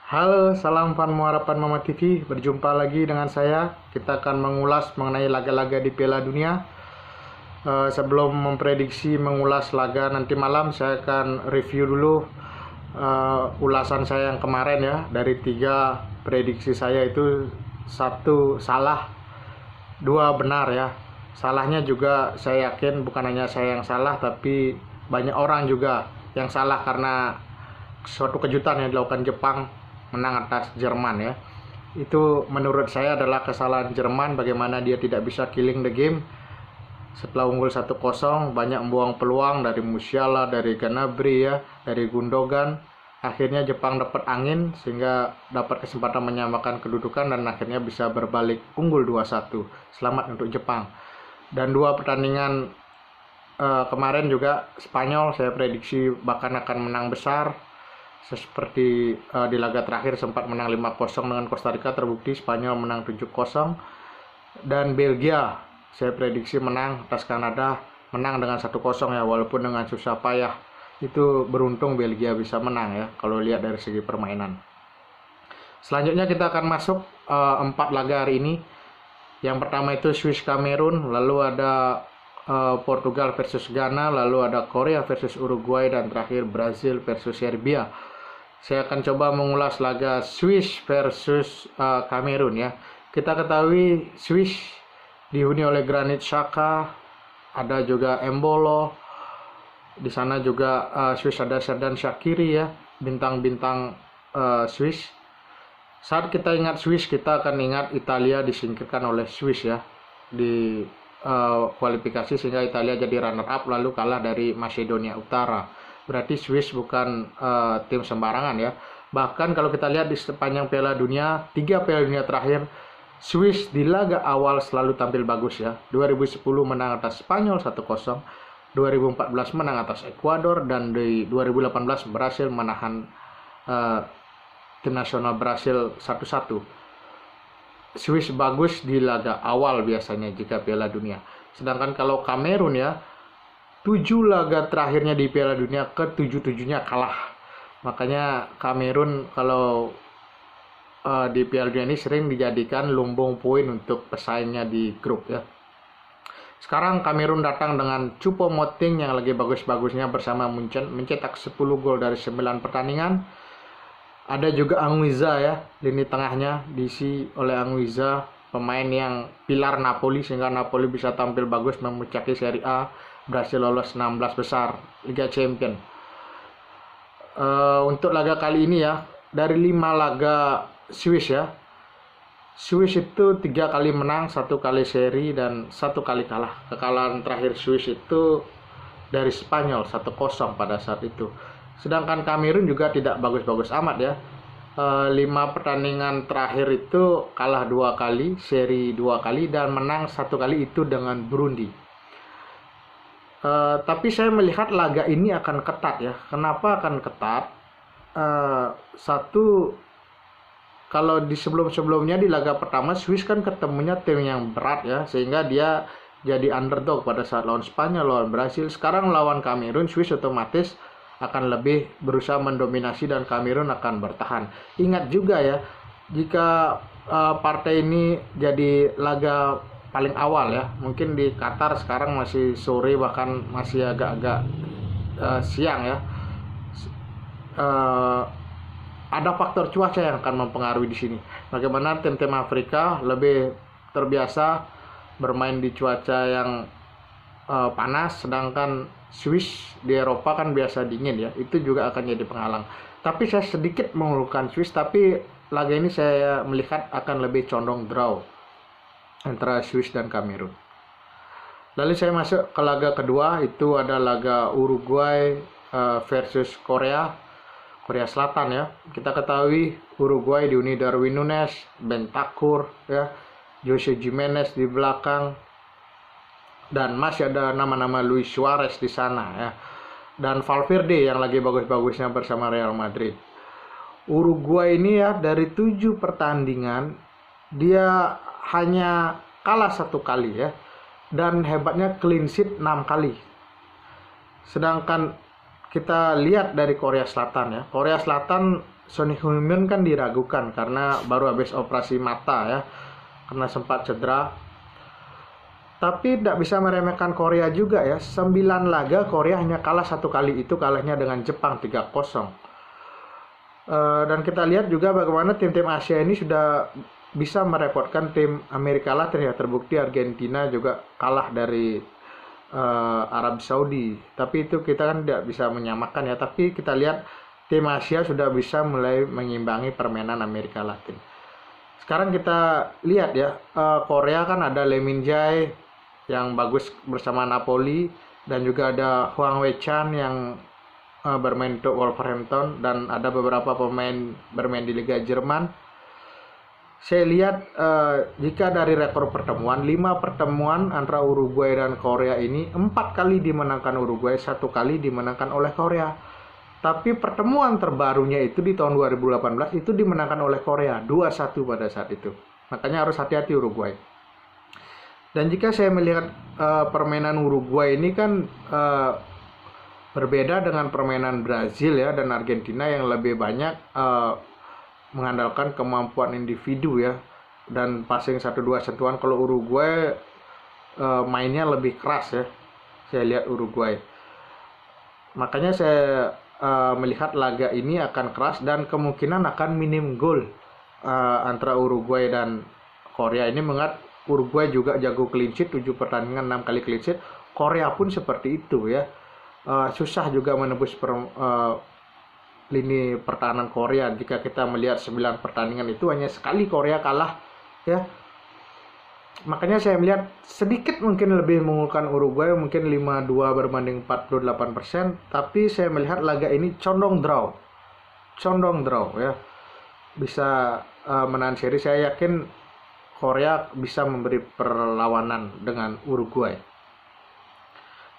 Halo, salam Fan Muharapan Mama TV. Berjumpa lagi dengan saya. Kita akan mengulas mengenai laga-laga di Piala Dunia. Sebelum memprediksi mengulas laga nanti malam, saya akan review dulu ulasan saya yang kemarin ya. Dari 3 prediksi saya itu 1 salah, 2 benar ya. Salahnya juga saya yakin bukan hanya saya yang salah, tapi banyak orang juga yang salah karena suatu kejutan yang dilakukan Jepang menang atas Jerman ya. Itu menurut saya adalah kesalahan Jerman, bagaimana dia tidak bisa killing the game. Setelah unggul 1-0, banyak membuang peluang dari Musiala, dari Gnabry ya, dari Gundogan. Akhirnya Jepang dapat angin sehingga dapat kesempatan menyamakan kedudukan dan akhirnya bisa berbalik unggul 2-1. Selamat untuk Jepang. Dan 2 pertandingan kemarin juga Spanyol saya prediksi bahkan akan menang besar. Seperti di laga terakhir sempat menang 5-0 dengan Costa Rica, terbukti Spanyol menang 7-0. Dan Belgia saya prediksi menang atas Kanada, menang dengan 1-0 ya, walaupun dengan susah payah. Itu beruntung Belgia bisa menang ya kalau lihat dari segi permainan. Selanjutnya kita akan masuk 4 laga hari ini. Yang pertama itu Swiss Kamerun, lalu ada Portugal versus Ghana, lalu ada Korea versus Uruguay, dan terakhir Brazil versus Serbia. Saya akan coba mengulas laga Swiss versus Kamerun ya. Kita ketahui Swiss dihuni oleh Granit Xhaka, ada juga Embolo. Di sana juga Swiss ada Xherdan Shaqiri ya, bintang-bintang Swiss. Saat kita ingat Swiss, kita akan ingat Italia disingkirkan oleh Swiss ya di kualifikasi, sehingga Italia jadi runner up lalu kalah dari Macedonia Utara. Berarti Swiss bukan tim sembarangan ya. Bahkan kalau kita lihat di sepanjang Piala Dunia, 3 Piala Dunia terakhir, Swiss di laga awal selalu tampil bagus ya. 2010 menang atas Spanyol 1-0, 2014 menang atas Ekuador, dan di 2018 berhasil menahan tim nasional Brasil 1-1. Swiss bagus di laga awal biasanya jika Piala Dunia. Sedangkan kalau Kamerun ya, 7 laga terakhirnya di Piala Dunia ke-7-7-nya kalah. Makanya Kamerun kalau di Piala Dunia ini sering dijadikan lumbung poin untuk pesaingnya di grup ya. Sekarang Kamerun datang dengan Choupo-Moting yang lagi bagus-bagusnya bersama Munchen, mencetak 10 gol dari 9 pertandingan. Ada juga Anguissa ya, lini tengahnya diisi oleh Anguissa, pemain yang pilar Napoli, sehingga Napoli bisa tampil bagus memuncaki Serie A, berhasil lolos 16 besar Liga Champions. Untuk laga kali ini ya, dari 5 laga Swiss ya, Swiss itu 3 kali menang, 1 kali seri, dan 1 kali kalah. Kekalahan terakhir Swiss itu dari Spanyol 1-0 pada saat itu. Sedangkan Kamerun juga tidak bagus-bagus amat ya. 5 pertandingan terakhir itu kalah 2 kali, seri 2 kali, dan menang 1 kali, itu dengan Burundi. Tapi saya melihat laga ini akan ketat ya. Kenapa akan ketat? Satu, kalau di sebelum-sebelumnya di laga pertama Swiss kan ketemunya tim yang berat ya, sehingga dia jadi underdog pada saat lawan Spanyol, lawan Brasil. Sekarang lawan Kamerun, Swiss otomatis akan lebih berusaha mendominasi dan Kamerun akan bertahan. Ingat juga ya, jika partai ini jadi laga paling awal ya, mungkin di Qatar sekarang masih sore, bahkan masih agak-agak siang ya. Ada faktor cuaca yang akan mempengaruhi di sini. Bagaimana tim-tim Afrika lebih terbiasa bermain di cuaca yang panas, sedangkan Swiss di Eropa kan biasa dingin ya. Itu juga akan jadi penghalang. Tapi saya sedikit mengeluhkan Swiss, tapi laga ini saya melihat akan lebih condong draw antara Swiss dan Kamerun. Lalu saya masuk ke laga kedua, itu ada laga Uruguay versus Korea Selatan ya. Kita ketahui Uruguay dihuni Darwin Núñez, Bentancur ya, Jose Gimenez di belakang, dan masih ada nama-nama Luis Suarez di sana ya, dan Valverde yang lagi bagus-bagusnya bersama Real Madrid. Uruguay ini ya, dari 7 pertandingan dia hanya kalah 1 kali ya, dan hebatnya clean sheet 6 kali. Sedangkan kita lihat dari Korea Selatan ya, Korea Selatan Son Heung-min kan diragukan karena baru habis operasi mata ya, karena sempat cedera. Tapi tidak bisa meremehkan Korea juga ya. 9 laga Korea hanya kalah 1 kali, itu kalahnya dengan Jepang 3-0. Dan kita lihat juga bagaimana tim-tim Asia ini sudah bisa merepotkan tim Amerika Latin ya. Terbukti Argentina juga kalah dari Arab Saudi. Tapi itu kita kan tidak bisa menyamakan ya. Tapi kita lihat tim Asia sudah bisa mulai mengimbangi permainan Amerika Latin. Sekarang kita lihat ya, Korea kan ada Lee Min-jae yang bagus bersama Napoli, dan juga ada Hwang Wei-chan yang bermain untuk Wolverhampton, dan ada beberapa pemain bermain di Liga Jerman. Saya lihat jika dari rekor pertemuan, 5 pertemuan antara Uruguay dan Korea ini 4 kali dimenangkan Uruguay, 1 kali dimenangkan oleh Korea. Tapi pertemuan terbarunya itu di tahun 2018 itu dimenangkan oleh Korea 2-1 pada saat itu. Makanya harus hati-hati Uruguay. Dan jika saya melihat permainan Uruguay ini kan berbeda dengan permainan Brazil ya dan Argentina yang lebih banyak mengandalkan kemampuan individu ya dan passing 1-2 sentuhan. Kalau Uruguay mainnya lebih keras ya, saya lihat Uruguay. Makanya saya melihat laga ini akan keras dan kemungkinan akan minim gol antara Uruguay dan Korea ini, mengingat Uruguay juga jago clean sheet, 7 pertandingan 6 kali clean sheet. Korea pun seperti itu ya. Susah juga menembus lini pertahanan Korea. Jika kita melihat 9 pertandingan itu hanya sekali Korea kalah ya. Makanya saya melihat sedikit mungkin lebih mengunggulkan Uruguay, mungkin 5-2 berbanding 48%, tapi saya melihat laga ini condong draw ya. Bisa menahan seri. Saya yakin Korea bisa memberi perlawanan dengan Uruguay.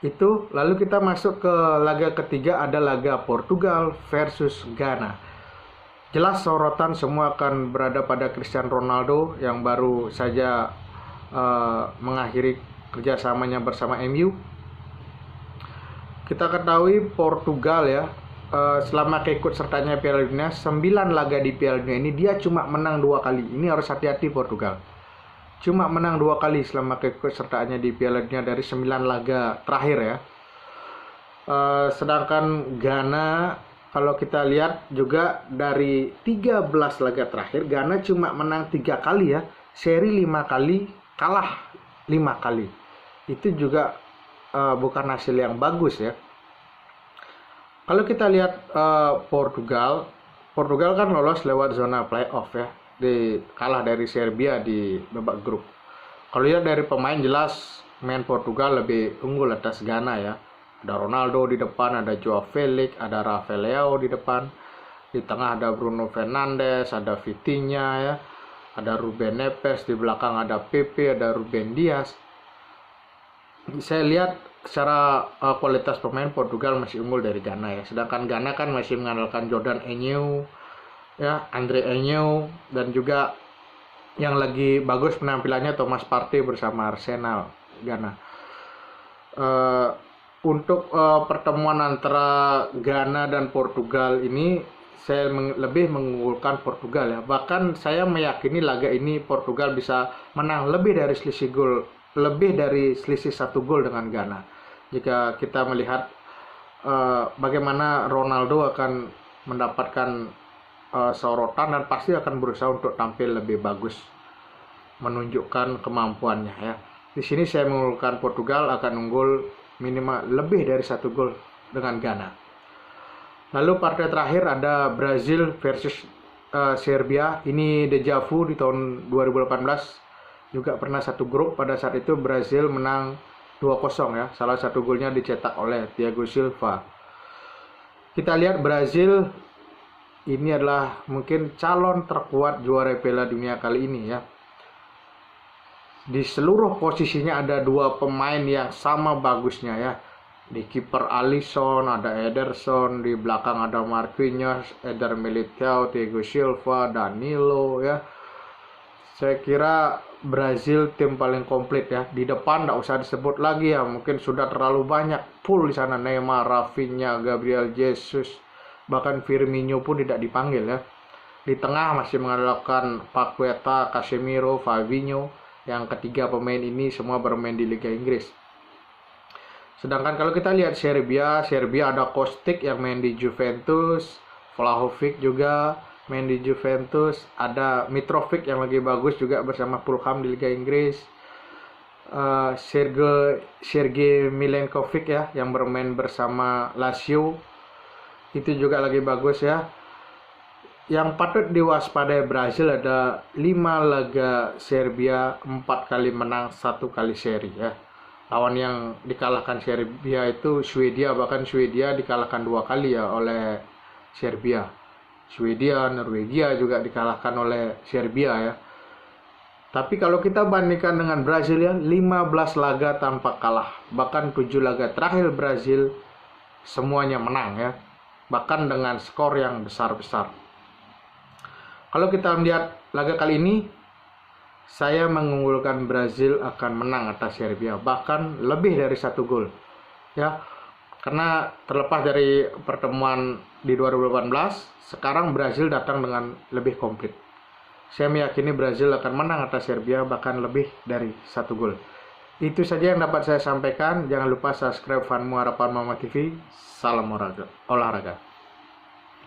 Itu lalu kita masuk ke laga ketiga, ada laga Portugal versus Ghana. Jelas sorotan semua akan berada pada Cristiano Ronaldo yang baru saja mengakhiri kerjasamanya bersama MU. Kita ketahui Portugal ya, selama keikut sertanya Piala Dunia, 9 laga di Piala Dunia ini dia cuma menang 2 kali. Ini harus hati-hati Portugal. Cuma menang 2 kali selama keikut sertaannya di Piala Dunia dari 9 laga terakhir ya. Sedangkan Ghana, kalau kita lihat juga dari 13 laga terakhir, Ghana cuma menang 3 kali ya. Seri 5 kali, kalah 5 kali. Itu juga bukan hasil yang bagus ya. Kalau kita lihat Portugal kan lolos lewat zona playoff ya, kalah dari Serbia di babak grup. Kalau lihat dari pemain, jelas main Portugal lebih unggul atas Ghana ya. Ada Ronaldo di depan, ada Joao Felix, ada Rafael Leao di depan. Di tengah ada Bruno Fernandes, ada Vitinha ya, ada Ruben Neves, di belakang ada Pepe, ada Ruben Dias. Saya lihat secara kualitas pemain Portugal masih unggul dari Ghana ya. Sedangkan Ghana kan masih mengandalkan Jordan Ayew ya, Andre Ayew, dan juga yang lagi bagus penampilannya Thomas Partey bersama Arsenal Ghana. Untuk pertemuan antara Ghana dan Portugal ini saya lebih mengunggulkan Portugal ya. Bahkan saya meyakini laga ini Portugal bisa menang lebih dari selisih 1 gol dengan Ghana. Jika kita melihat bagaimana Ronaldo akan mendapatkan sorotan dan pasti akan berusaha untuk tampil lebih bagus, menunjukkan kemampuannya ya. Di sini saya mengunggulkan Portugal akan unggul minimal lebih dari 1 gol dengan Ghana. Lalu partai terakhir ada Brazil versus Serbia. Ini deja vu di tahun 2018 juga pernah satu grup. Pada saat itu Brazil menang 2-0 ya. Salah satu golnya dicetak oleh Thiago Silva. Kita lihat Brazil ini adalah mungkin calon terkuat juara Piala Dunia kali ini ya. Di seluruh posisinya ada 2 pemain yang sama bagusnya ya. Di kiper Alisson, ada Ederson, di belakang ada Marquinhos, Eder Militao, Thiago Silva, Danilo ya. Saya kira Brazil tim paling komplit ya. Di depan tidak usah disebut lagi ya, mungkin sudah terlalu banyak full di sana. Neymar, Rafinha, Gabriel Jesus, bahkan Firmino pun tidak dipanggil ya. Di tengah masih mengandalkan Paqueta, Casemiro, Fabinho. Yang ketiga pemain ini semua bermain di Liga Inggris. Sedangkan kalau kita lihat Serbia ada Kostic yang main di Juventus, Vlahovic juga main di Juventus, ada Mitrovic yang lagi bagus juga bersama Fulham di Liga Inggris. Sergej Milenkovic ya yang bermain bersama Lazio itu juga lagi bagus ya. Yang patut diwaspadai Brazil ada 5 laga Serbia, 4 kali menang, 1 kali seri ya. Lawan yang dikalahkan Serbia itu Swedia, bahkan Swedia dikalahkan 2 kali ya oleh Serbia. Swedia, Norwegia juga dikalahkan oleh Serbia ya. Tapi kalau kita bandingkan dengan Brazil ya, 15 laga tanpa kalah. Bahkan 7 laga terakhir Brazil semuanya menang ya. Bahkan dengan skor yang besar-besar. Kalau kita melihat laga kali ini, saya mengunggulkan Brazil akan menang atas Serbia, bahkan lebih dari 1 gol. Ya, karena terlepas dari pertemuan di 2018, sekarang Brazil datang dengan lebih komplit. Saya meyakini Brazil akan menang atas Serbia, bahkan lebih dari 1 gol. Itu saja yang dapat saya sampaikan. Jangan lupa subscribe Fanmu Harapan Mama TV. Salam olahraga.